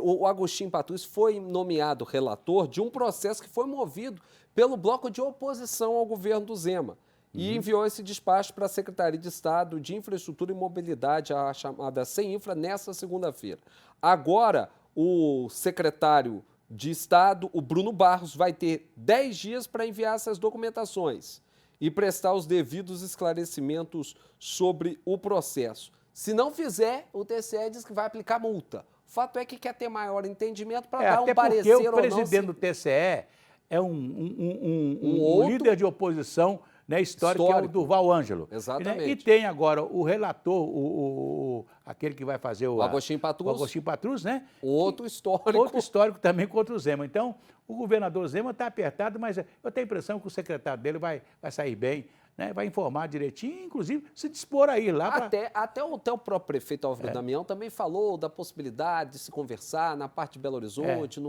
O Agostinho Patrus foi nomeado relator de um processo que foi movido pelo bloco de oposição ao governo do Zema e enviou esse despacho para a Secretaria de Estado de Infraestrutura e Mobilidade, a chamada CEINFRA, nesta segunda-feira. Agora, o secretário de Estado, o Bruno Barros, vai ter 10 dias para enviar essas documentações e prestar os devidos esclarecimentos sobre o processo. Se não fizer, o TCE diz que vai aplicar multa. O fato é que quer ter maior entendimento para dar um parecer ou não. Até porque o presidente do TCE é um líder de oposição, né, histórico, que é o Durval Ângelo. Exatamente. Né? E tem agora o relator, aquele que vai fazer o Agostinho Patrus. O Agostinho Patrus, né? Outro histórico. Outro histórico também contra o Zema. Então, o governador Zema está apertado, mas eu tenho a impressão que o secretário dele vai sair bem, né? Vai informar direitinho, inclusive se dispor a ir lá para... Até o próprio prefeito Álvaro Damião também falou da possibilidade de se conversar na parte de Belo Horizonte,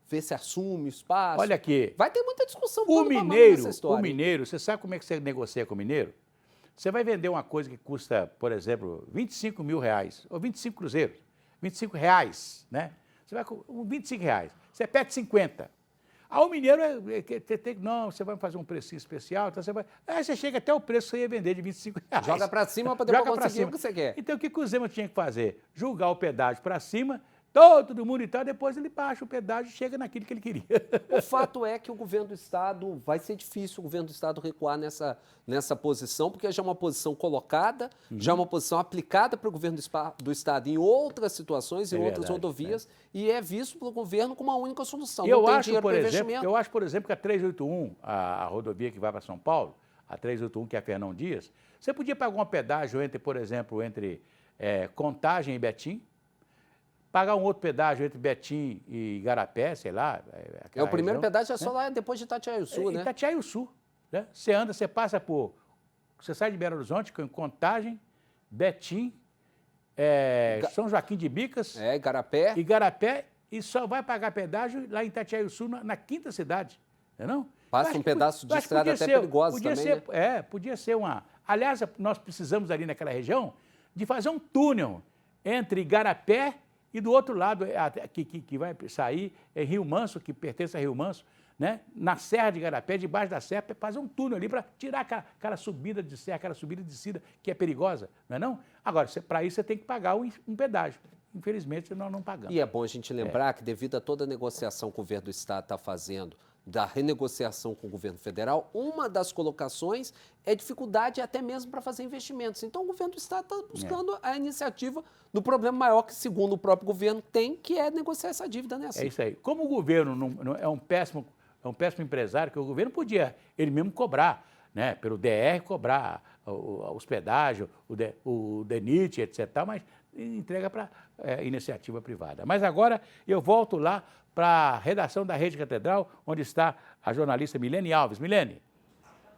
ver se assume o espaço. Olha aqui. Vai ter muita discussão. O mineiro, você sabe como é que você negocia com o mineiro? Você vai vender uma coisa que custa, por exemplo, R$25 mil, ou 25 cruzeiros, R$25, né? Você vai com R$25, você pede 50. Aí o mineiro, não, você vai fazer um precinho especial, então aí você chega até o preço que você ia vender de R$25. Joga para cima para depois conseguir o que você quer. Então o que o Zema tinha que fazer? Julgar o pedágio para cima, todo mundo e tal, depois ele baixa o pedágio e chega naquilo que ele queria. O fato é que o governo do Estado, vai ser difícil o governo do Estado recuar nessa posição, porque já é uma posição colocada, já é uma posição aplicada para o governo do Estado em outras situações, em outras rodovias, e é visto pelo governo como uma única solução. Eu acho, por exemplo, que a 381, a rodovia que vai para São Paulo, a 381, que é a Fernão Dias, você podia pagar um pedágio por exemplo, entre Contagem e Betim, pagar um outro pedágio entre Betim e Igarapé, sei lá. O primeiro pedágio é só lá depois de Itatiaiuçu, né? Itatiaiuçu, né? Você anda, você passa você sai de Belo Horizonte, com Contagem, Betim, São Joaquim de Bicas. Igarapé, e só vai pagar pedágio lá em Itatiaiuçu, na quinta cidade, não? Passa um pedaço de estrada até perigosa também, né? Podia ser uma... Aliás, nós precisamos ali naquela região de fazer um túnel entre Igarapé e do outro lado, que vai sair, Rio Manso, que pertence a Rio Manso, né? Na Serra de Igarapé, debaixo da serra, fazer um túnel ali para tirar aquela subida de serra, aquela subida de descida, que é perigosa, não é não? Agora, para isso você tem que pagar um pedágio. Infelizmente, nós não pagamos. E é bom a gente lembrar que, devido a toda a negociação que o governo do Estado está fazendo, da renegociação com o governo federal, uma das colocações é dificuldade até mesmo para fazer investimentos. Então, o governo do Estado está buscando a iniciativa do problema maior que, segundo o próprio governo, tem, que é negociar essa dívida, né? É isso aí. Como o governo não é um péssimo empresário, que o governo podia ele mesmo cobrar, né? Pelo DR, cobrar a hospedagem, o DENIT, etc., mas entrega para iniciativa privada. Mas agora eu volto lá para a redação da Rede Catedral, onde está a jornalista Milene Alves. Milene.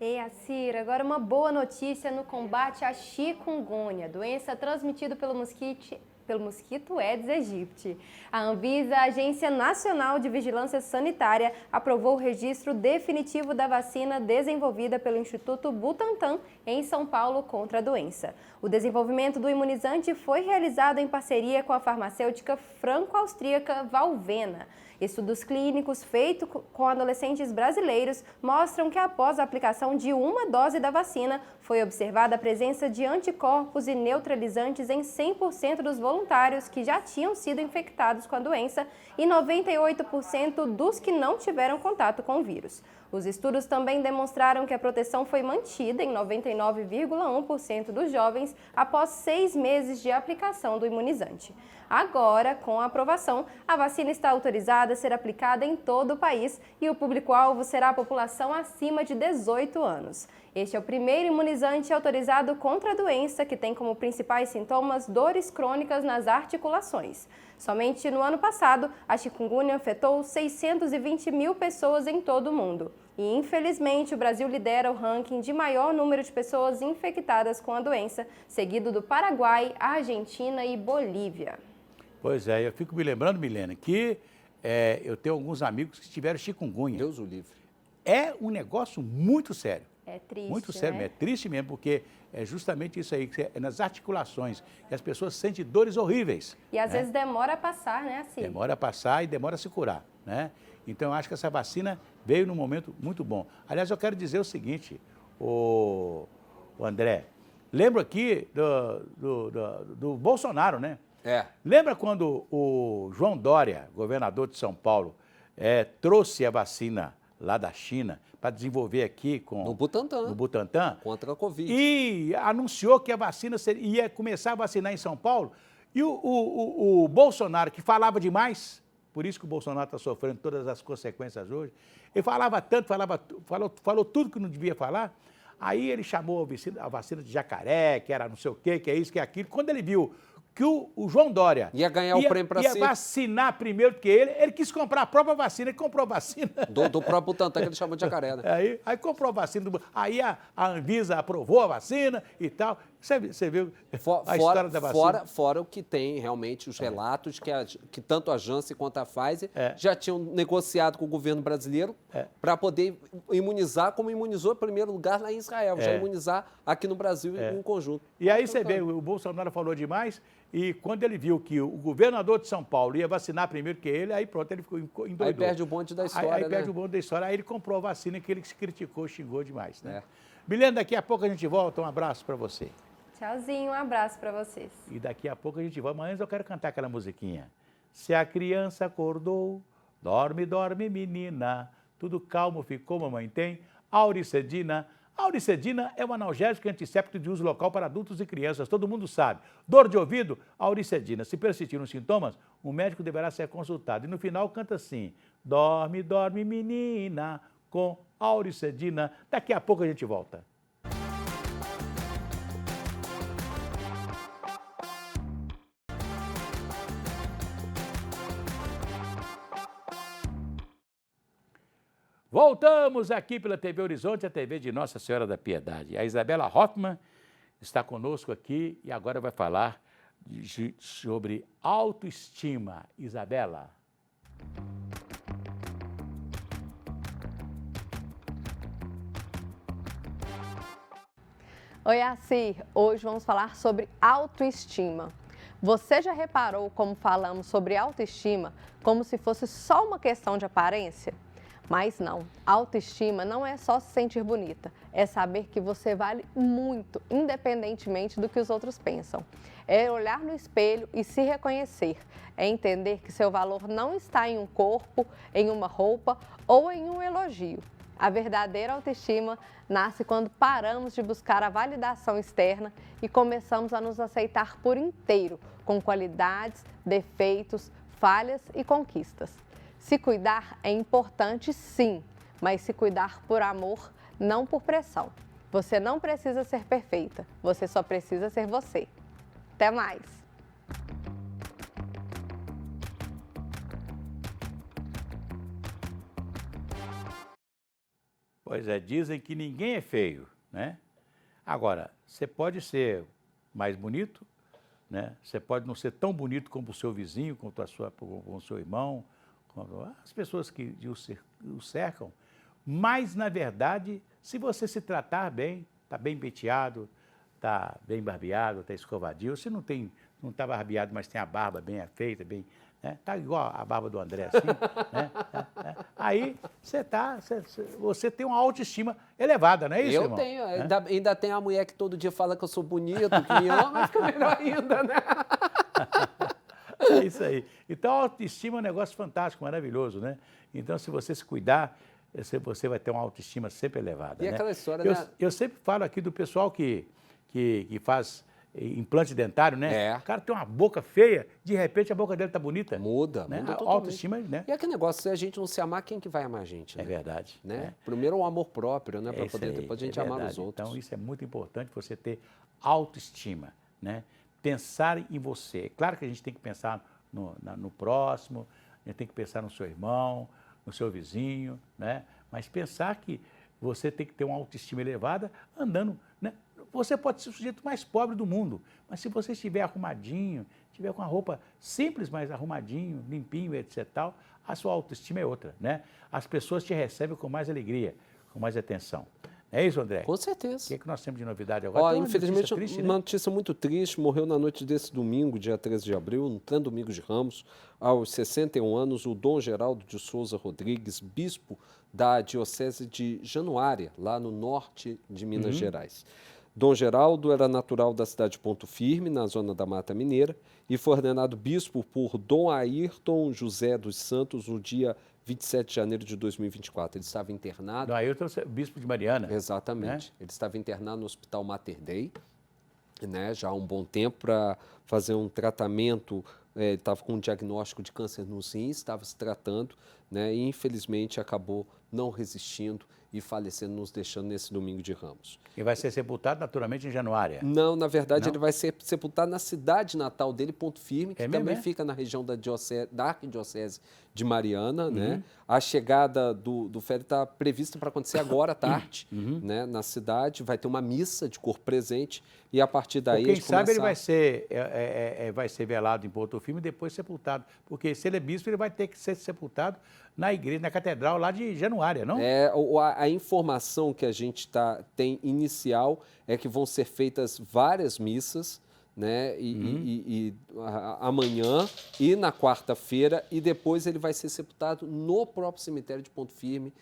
Ei, Acira, agora uma boa notícia no combate à chikungunya, doença transmitida pelo mosquito Aedes aegypti. A Anvisa, a Agência Nacional de Vigilância Sanitária, aprovou o registro definitivo da vacina desenvolvida pelo Instituto Butantan, em São Paulo, contra a doença. O desenvolvimento do imunizante foi realizado em parceria com a farmacêutica franco-austríaca Valvena. Estudos clínicos feitos com adolescentes brasileiros mostram que após a aplicação de uma dose da vacina, foi observada a presença de anticorpos e neutralizantes em 100% dos voluntários que já tinham sido infectados com a doença e 98% dos que não tiveram contato com o vírus. Os estudos também demonstraram que a proteção foi mantida em 99,1% dos jovens após 6 meses de aplicação do imunizante. Agora, com a aprovação, a vacina está autorizada a ser aplicada em todo o país e o público-alvo será a população acima de 18 anos. Este é o primeiro imunizante autorizado contra a doença, que tem como principais sintomas dores crônicas nas articulações. Somente no ano passado, a chikungunya afetou 620 mil pessoas em todo o mundo. E, infelizmente, o Brasil lidera o ranking de maior número de pessoas infectadas com a doença, seguido do Paraguai, Argentina e Bolívia. Pois é, eu fico me lembrando, Milena, que eu tenho alguns amigos que tiveram chikungunya. Deus o livre. É um negócio muito sério. É triste, muito sério, né? É triste mesmo, porque é justamente isso aí, que é nas articulações, que as pessoas sentem dores horríveis. E às vezes demora a passar, né, assim? Demora a passar e demora a se curar, né? Então, eu acho que essa vacina veio num momento muito bom. Aliás, eu quero dizer o seguinte, o André, lembro aqui do Bolsonaro, né? Lembra quando o João Dória, governador de São Paulo, trouxe a vacina lá da China para desenvolver aqui no Butantan, contra a Covid. E anunciou que a vacina ia começar a vacinar em São Paulo. E o Bolsonaro, que falava demais, por isso que o Bolsonaro está sofrendo todas as consequências hoje, ele falava tanto, falou tudo que não devia falar. Aí ele chamou a vacina de jacaré, que era não sei o quê, que é isso, que é aquilo. Quando ele viu que o João Dória ia ganhar o prêmio para si, ia vacinar primeiro do que ele quis comprar a própria vacina, ele comprou a vacina. Do próprio Butantan, que ele chamou de jacaré, né? Aí comprou a vacina, aí a Anvisa aprovou a vacina e tal. Você viu a história da vacina? Fora o que tem realmente os relatos que tanto a Janssen quanto a Pfizer já tinham negociado com o governo brasileiro para poder imunizar, como imunizou em primeiro lugar lá em Israel, já imunizar aqui no Brasil em conjunto. E aí você vê, o Bolsonaro falou demais e quando ele viu que o governador de São Paulo ia vacinar primeiro que ele, aí pronto, ele ficou endoidou. Aí perde o bonde da história, Aí né? perde o bonde da história, aí ele comprou a vacina que ele se criticou, xingou demais, né? Milena, daqui a pouco a gente volta, um abraço para você. Tchauzinho, um abraço para vocês. E daqui a pouco a gente volta, mas antes eu quero cantar aquela musiquinha. Se a criança acordou, dorme, dorme menina, tudo calmo ficou, mamãe tem, Auricedina. A Auricedina é um analgésico e antisséptico de uso local para adultos e crianças, todo mundo sabe. Dor de ouvido, Auricedina. Se persistirem os sintomas, o médico deverá ser consultado. E no final canta assim, dorme, dorme menina, com Auricedina. Daqui a pouco a gente volta. Voltamos aqui pela TV Horizonte, a TV de Nossa Senhora da Piedade. A Isabela Hoffmann está conosco aqui e agora vai falar sobre autoestima. Isabela. Oi, Assi. Hoje vamos falar sobre autoestima. Você já reparou como falamos sobre autoestima como se fosse só uma questão de aparência? Mas não, autoestima não é só se sentir bonita, é saber que você vale muito, independentemente do que os outros pensam. É olhar no espelho e se reconhecer, é entender que seu valor não está em um corpo, em uma roupa ou em um elogio. A verdadeira autoestima nasce quando paramos de buscar a validação externa e começamos a nos aceitar por inteiro, com qualidades, defeitos, falhas e conquistas. Se cuidar é importante, sim, mas se cuidar por amor, não por pressão. Você não precisa ser perfeita, você só precisa ser você. Até mais! Pois é, dizem que ninguém é feio, né? Agora, você pode ser mais bonito, né? Você pode não ser tão bonito como o seu vizinho, como o seu irmão, as pessoas que o cercam, mas, na verdade, se você se tratar bem, está bem penteado, está bem barbeado, está escovadinho, você não está barbeado, mas tem a barba bem feita, né? Tá igual a barba do André, assim, né? Aí você tem uma autoestima elevada, não é isso, Eu irmão? tenho, ainda tem a mulher que todo dia fala que eu sou bonito, que me ama, fica melhor ainda, né? É isso aí. Então, a autoestima é um negócio fantástico, maravilhoso, né? Então, se você se cuidar, você vai ter uma autoestima sempre elevada. E né? aquela história, eu sempre falo aqui do pessoal que faz implante dentário, né? O cara tem uma boca feia, de repente a boca dele tá bonita. Muda, né? muda A totalmente. autoestima, né? E aquele negócio, se a gente não se amar, quem que vai amar a gente? Né? É verdade. Né? Primeiro o amor próprio, né? Para isso poder aí, depois a gente amar os outros. Então, isso é muito importante, você ter autoestima, né? Pensar em você. Claro que a gente tem que pensar no próximo, a gente tem que pensar no seu irmão, no seu vizinho, né? Mas pensar que você tem que ter uma autoestima elevada andando, né? Você pode ser o sujeito mais pobre do mundo, mas se você estiver arrumadinho, estiver com a roupa simples, mas arrumadinho, limpinho, etc. tal, a sua autoestima é outra, né? As pessoas te recebem com mais alegria, com mais atenção. É isso, André? Com certeza. O que nós temos de novidade agora? Infelizmente, triste, uma né? notícia muito triste. Morreu na noite desse domingo, dia 13 de abril, no pleno domingo de Ramos, aos 61 anos, o Dom Geraldo de Souza Rodrigues, bispo da Diocese de Januária, lá no norte de Minas Gerais. Dom Geraldo era natural da cidade de Ponto Firme, na zona da Mata Mineira, e foi ordenado bispo por Dom Ayrton José dos Santos no dia 27 de janeiro de 2024. Ele estava internado. Dom Ayrton, bispo de Mariana. Exatamente. Né? Ele estava internado no Hospital Mater Dei, né, já há um bom tempo, para fazer um tratamento. Ele estava com um diagnóstico de câncer nos rins, estava se tratando, né, e infelizmente acabou não resistindo e falecendo, nos deixando nesse domingo de Ramos. E vai ser sepultado naturalmente em Januária? Não, na verdade ele vai ser sepultado na cidade natal dele, Ponto Firme, que também fica na região da Arquidiocese de Mariana. Né? A chegada do féretro está prevista para acontecer agora à tarde, né, na cidade. Vai ter uma missa de corpo presente e a partir daí... Quem sabe ele vai ser velado em Ponto Firme e depois sepultado. Porque se ele é bispo, ele vai ter que ser sepultado na igreja, na catedral lá de Januária, não? A informação que a gente tem inicial é que vão ser feitas várias missas, né? Amanhã e na quarta-feira, e depois ele vai ser sepultado no próprio cemitério de Ponto Firme,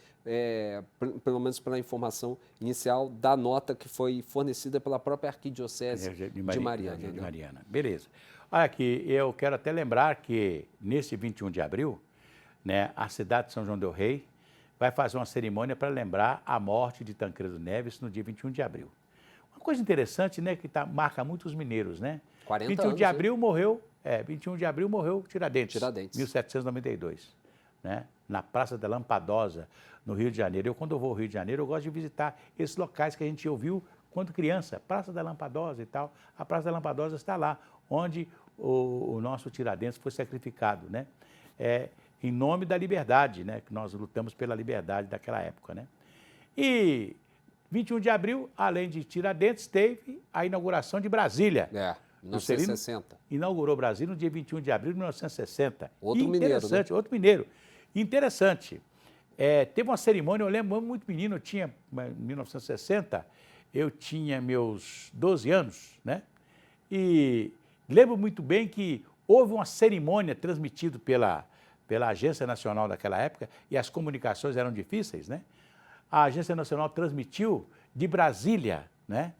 pelo menos pela informação inicial da nota que foi fornecida pela própria Arquidiocese de Mariana. Beleza. Olha aqui, eu quero até lembrar que nesse 21 de abril, né, a cidade de São João del Rei vai fazer uma cerimônia para lembrar a morte de Tancredo Neves no dia 21 de abril. Uma coisa interessante, né, que marca muito os mineiros, né? 40 21 anos, de abril morreu, 21 de abril morreu Tiradentes, 1792, né? Na Praça da Lampadosa, no Rio de Janeiro. Quando eu vou ao Rio de Janeiro, eu gosto de visitar esses locais que a gente ouviu quando criança, Praça da Lampadosa e tal. A Praça da Lampadosa está lá, onde o nosso Tiradentes foi sacrificado, né? Em nome da liberdade, né? Que nós lutamos pela liberdade daquela época, né? E 21 de abril, além de Tiradentes, teve a inauguração de Brasília. 1960. Inaugurou Brasília no dia 21 de abril de 1960. Outro mineiro, né? Outro mineiro. Interessante. Teve uma cerimônia, eu lembro muito menino, eu tinha, em 1960, eu tinha meus 12 anos, né? E lembro muito bem que houve uma cerimônia transmitida pela Agência Nacional daquela época, e as comunicações eram difíceis, né? A Agência Nacional transmitiu de Brasília, né,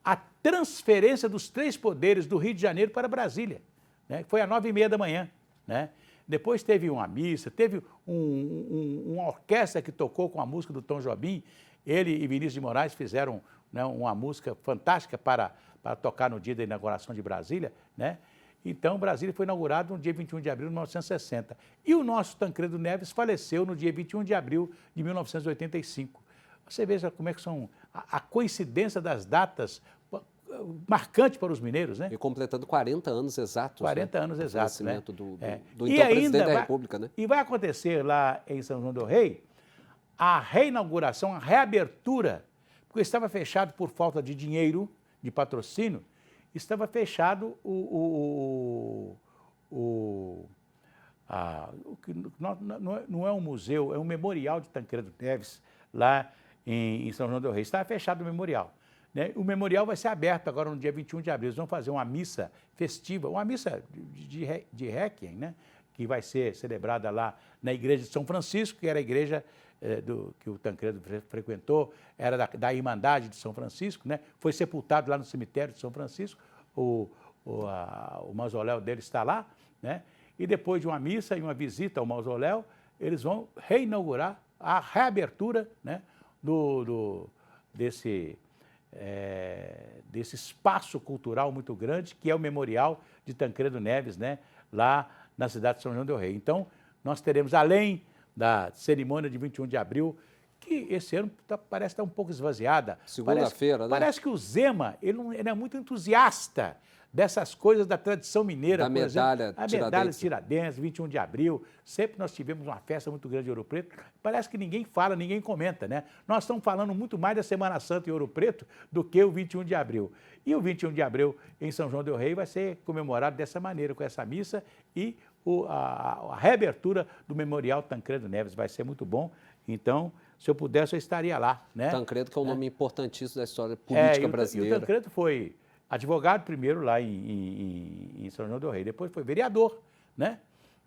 a transferência dos 3 poderes do Rio de Janeiro para Brasília, né? Foi às 9h30 da manhã, né? Depois teve uma missa, teve uma orquestra que tocou com a música do Tom Jobim. Ele e Vinícius de Moraes fizeram, né, uma música fantástica para tocar no dia da inauguração de Brasília, né? Então, Brasília foi inaugurado no dia 21 de abril de 1960. E o nosso Tancredo Neves faleceu no dia 21 de abril de 1985. Você veja como é que são a coincidência das datas marcante para os mineiros, né? E completando 40 anos exatos. 40 anos exatos, né? Do então presidente da República, né? E vai acontecer lá em São João del Rei a reinauguração, a reabertura, porque estava fechado por falta de dinheiro, de patrocínio, estava fechado não é um museu, é um memorial de Tancredo Neves, lá em São João del Rei. Estava fechado o memorial, né? O memorial vai ser aberto agora no dia 21 de abril. Eles vão fazer uma missa festiva, uma missa de requiem, né? que vai ser celebrada lá na igreja de São Francisco, que era a igreja que o Tancredo frequentou, era da Irmandade de São Francisco, né? Foi sepultado lá no cemitério de São Francisco, o mausoléu dele está lá, né? E depois de uma missa e uma visita ao mausoléu, eles vão reinaugurar a reabertura, né, desse espaço cultural muito grande, que é o Memorial de Tancredo Neves, né, lá na cidade de São João del Rei. Então, nós teremos, além da cerimônia de 21 de abril, que esse ano parece estar um pouco esvaziada. Segunda-feira, né? Parece que o Zema, ele é muito entusiasta dessas coisas da tradição mineira. Da medalha Tiradentes. A medalha de Tiradentes, 21 de abril. Sempre nós tivemos uma festa muito grande em Ouro Preto. Parece que ninguém fala, ninguém comenta, né? Nós estamos falando muito mais da Semana Santa em Ouro Preto do que o 21 de abril. E o 21 de abril em São João del Rei vai ser comemorado dessa maneira, com essa missa e a reabertura do Memorial Tancredo Neves. Vai ser muito bom. Então, se eu pudesse, eu estaria lá, né? Tancredo, que é um nome importantíssimo da história política brasileira. E o Tancredo foi advogado primeiro lá em São João del Rei, depois foi vereador, né?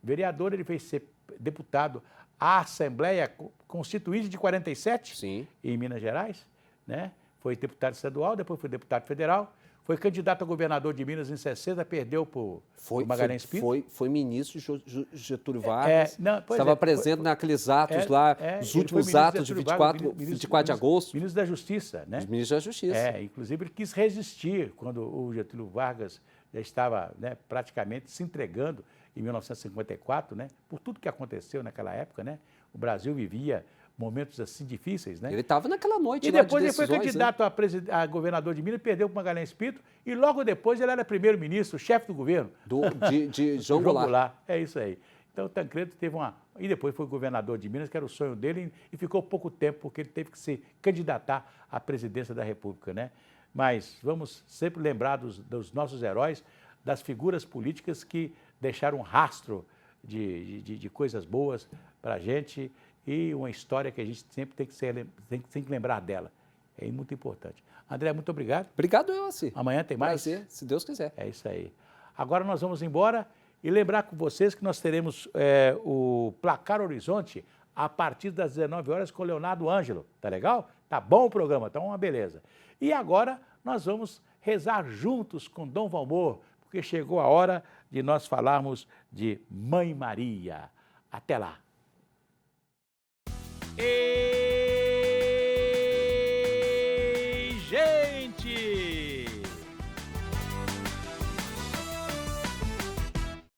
Vereador, ele veio ser deputado à Assembleia Constituinte de 47, sim, em Minas Gerais, né? Foi deputado estadual, depois foi deputado federal, foi candidato a governador de Minas em 60, perdeu por Magalhães Pinto. Foi ministro de Getúlio Vargas, estava presente naqueles atos lá, os últimos atos de 24 de agosto. Ministro da Justiça, né? Ministro da Justiça. Inclusive ele quis resistir quando o Getúlio Vargas já estava, né, praticamente se entregando em 1954, né? Por tudo que aconteceu naquela época, né? O Brasil vivia momentos assim difíceis, né? Ele estava naquela noite. E depois ele foi candidato, né, a governador de Minas, perdeu para o Magalhães Pinto, e logo depois ele era primeiro-ministro, chefe do governo. De João Goulart. É isso aí. Então o Tancredo teve e depois foi governador de Minas, que era o sonho dele, e ficou pouco tempo, porque ele teve que se candidatar à presidência da República, né? Mas vamos sempre lembrar dos nossos heróis, das figuras políticas que deixaram um rastro de coisas boas para a gente, e uma história que a gente sempre tem que lembrar dela. É muito importante. André, muito obrigado. Obrigado, eu, assim. Amanhã tem mais? Prazer, se Deus quiser. É isso aí. Agora nós vamos embora e lembrar com vocês que nós teremos o Placar Horizonte a partir das 19 horas com o Leonardo Ângelo. Tá legal? Tá bom o programa, tá uma beleza. E agora nós vamos rezar juntos com Dom Valmor, porque chegou a hora de nós falarmos de Mãe Maria. Até lá.